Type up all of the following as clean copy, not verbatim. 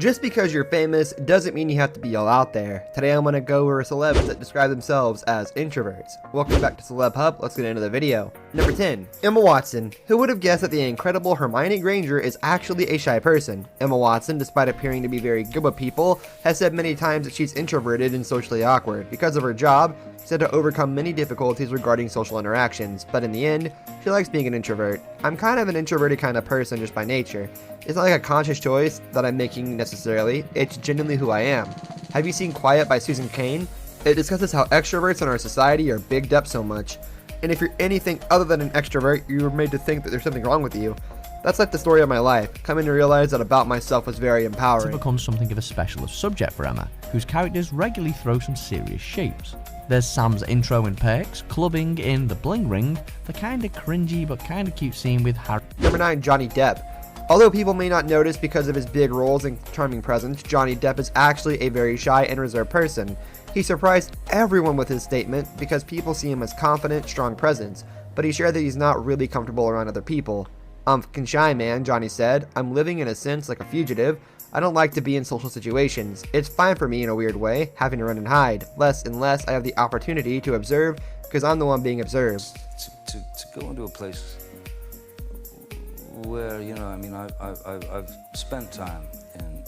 Just because you're famous doesn't mean you have to be all out there. Today I'm going to go over celebs that describe themselves as introverts. Welcome back to Celeb Hub, let's get into the video. Number 10. Emma Watson. Who would have guessed that the incredible Hermione Granger is actually a shy person? Emma Watson, despite appearing to be very good with people, has said many times that she's introverted and socially awkward. Because of her job, she's had to overcome many difficulties regarding social interactions, but in the end, she likes being an introvert. I'm kind of an introverted kind of person just by nature. It's not like a conscious choice that I'm making necessarily, it's genuinely who I am. Have you seen Quiet by Susan Cain? It discusses how extroverts in our society are bigged up so much. And if you're anything other than an extrovert, you were made to think that there's something wrong with you. That's like the story of my life, coming to realize that about myself was very empowering. It becomes something of a specialist subject for Emma, whose characters regularly throw some serious shapes. There's Sam's intro in Perks, clubbing in The Bling Ring, the kinda cringy but kinda cute scene with Harry. Number 9. Johnny Depp. Although people may not notice because of his big roles and charming presence, Johnny Depp is actually a very shy and reserved person. He surprised everyone with his statement because people see him as confident, strong presence, but he shared that he's not really comfortable around other people. "I'm fucking shy, man," Johnny said. "I'm living in a sense like a fugitive. I don't like to be in social situations. It's fine for me in a weird way, having to run and hide. Less and less I have the opportunity to observe because I'm the one being observed." To go into a place where, you know, I mean, I've spent time in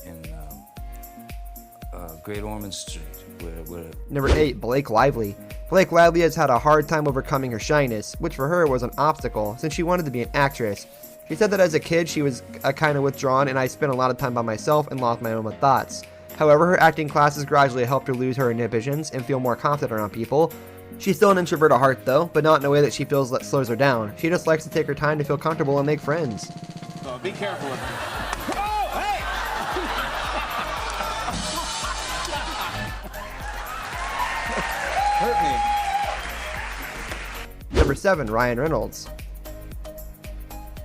Great Ormond Street, where... Number 8. Blake Lively. Blake Lively has had a hard time overcoming her shyness, which for her was an obstacle since she wanted to be an actress. She said that as a kid she was kind of withdrawn and I spent a lot of time by myself and lost my own thoughts. However, her acting classes gradually helped her lose her inhibitions and feel more confident around people. She's still an introvert at heart though, but not in a way that she feels that slows her down. She just likes to take her time to feel comfortable and make friends. Oh, be careful with him. Oh, hey! Hurt me. Number 7. Ryan Reynolds.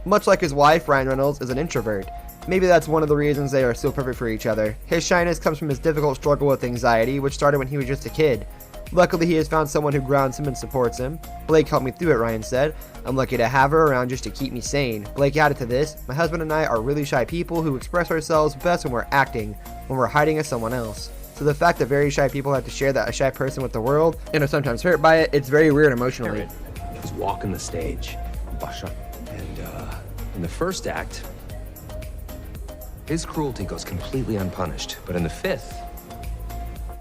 Much like his wife, Ryan Reynolds is an introvert. Maybe that's one of the reasons they are so perfect for each other. His shyness comes from his difficult struggle with anxiety, which started when he was just a kid. Luckily, he has found someone who grounds him and supports him. "Blake helped me through it," Ryan said. "I'm lucky to have her around just to keep me sane." Blake added to this, "My husband and I are really shy people who express ourselves best when we're acting, when we're hiding as someone else." So the fact that very shy people have to share that a shy person with the world, and are sometimes hurt by it, it's very weird emotionally. He's walking the stage. And in the first act, his cruelty goes completely unpunished. But in the fifth...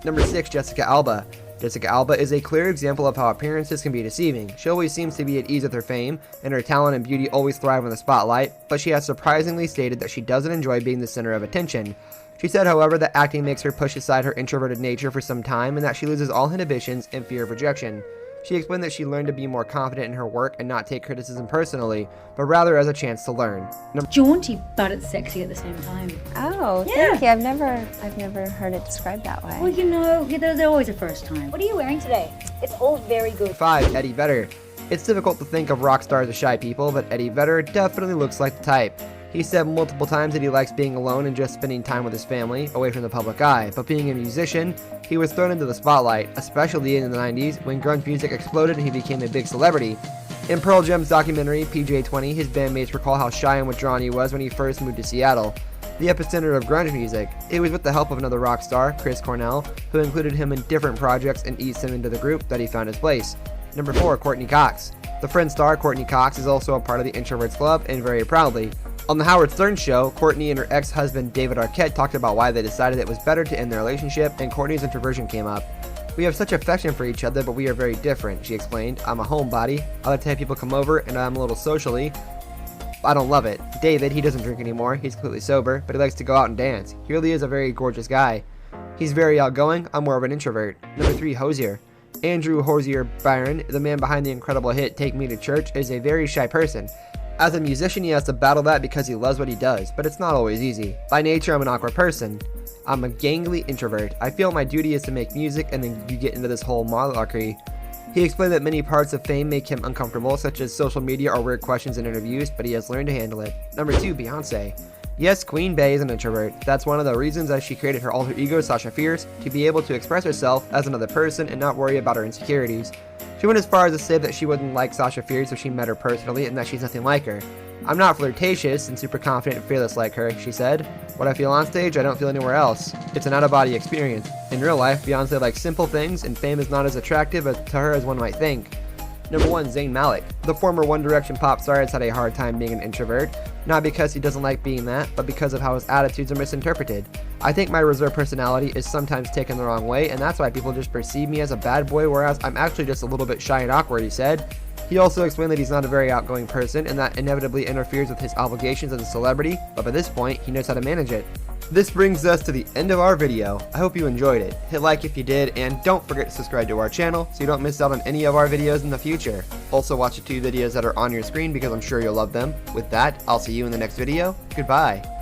Number 6. Jessica Alba. Jessica Alba is a clear example of how appearances can be deceiving. She always seems to be at ease with her fame, and her talent and beauty always thrive in the spotlight, but she has surprisingly stated that she doesn't enjoy being the center of attention. She said, however, that acting makes her push aside her introverted nature for some time and that she loses all inhibitions and fear of rejection. She explained that she learned to be more confident in her work and not take criticism personally, but rather as a chance to learn. Jaunty, but it's sexy at the same time. Oh, Yeah. thank you. I've never heard it described that way. Well, you know, they're always a first time. What are you wearing today? It's all very good. 5. Eddie Vedder. It's difficult to think of rock stars as shy people, but Eddie Vedder definitely looks like the type. He said multiple times that he likes being alone and just spending time with his family, away from the public eye, but being a musician, he was thrown into the spotlight, especially in the 90s when grunge music exploded and he became a big celebrity. In Pearl Jam's documentary, PJ20, his bandmates recall how shy and withdrawn he was when he first moved to Seattle, the epicenter of grunge music. It was with the help of another rock star, Chris Cornell, who included him in different projects and eased him into the group, that he found his place. Number 4. Courtney Cox. The Friends star Courtney Cox is also a part of the Introverts Club, and very proudly. On the Howard Stern show, Courtney and her ex-husband David Arquette talked about why they decided it was better to end their relationship, and Courtney's introversion came up. "We have such affection for each other, but we are very different," she explained. "I'm a homebody. I like to have people come over, and I'm a little socially. I don't love it. David, he doesn't drink anymore. He's completely sober, but he likes to go out and dance. He really is a very gorgeous guy. He's very outgoing. I'm more of an introvert." Number 3. Hosier. Andrew Hosier Byron, the man behind the incredible hit Take Me to Church, is a very shy person. As a musician, he has to battle that because he loves what he does, but it's not always easy. "By nature, I'm an awkward person. I'm a gangly introvert. I feel my duty is to make music, and then you get into this whole monologue." He explained that many parts of fame make him uncomfortable, such as social media or weird questions in interviews, but he has learned to handle it. Number 2. Beyonce. Yes, Queen Bey is an introvert. That's one of the reasons that she created her alter ego, Sasha Fierce, to be able to express herself as another person and not worry about her insecurities. She went as far as to say that she wouldn't like Sasha Fierce if she met her personally and that she's nothing like her. I'm not flirtatious and super confident and fearless like her, she said. What I feel on stage, I don't feel anywhere else. It's an out-of-body experience. In real life, Beyonce likes simple things, and fame is not as attractive to her as one might think. Number 1. Zayn Malik. The former One Direction pop star has had a hard time being an introvert, not because he doesn't like being that, but because of how his attitudes are misinterpreted. I think my reserved personality is sometimes taken the wrong way, and that's why people just perceive me as a bad boy, whereas I'm actually just a little bit shy and awkward, he said. He also explained that he's not a very outgoing person, and that inevitably interferes with his obligations as a celebrity, but by this point, he knows how to manage it. This brings us to the end of our video. I hope you enjoyed it. Hit like if you did, and don't forget to subscribe to our channel so you don't miss out on any of our videos in the future. Also watch the 2 videos that are on your screen because I'm sure you'll love them. With that, I'll see you in the next video. Goodbye.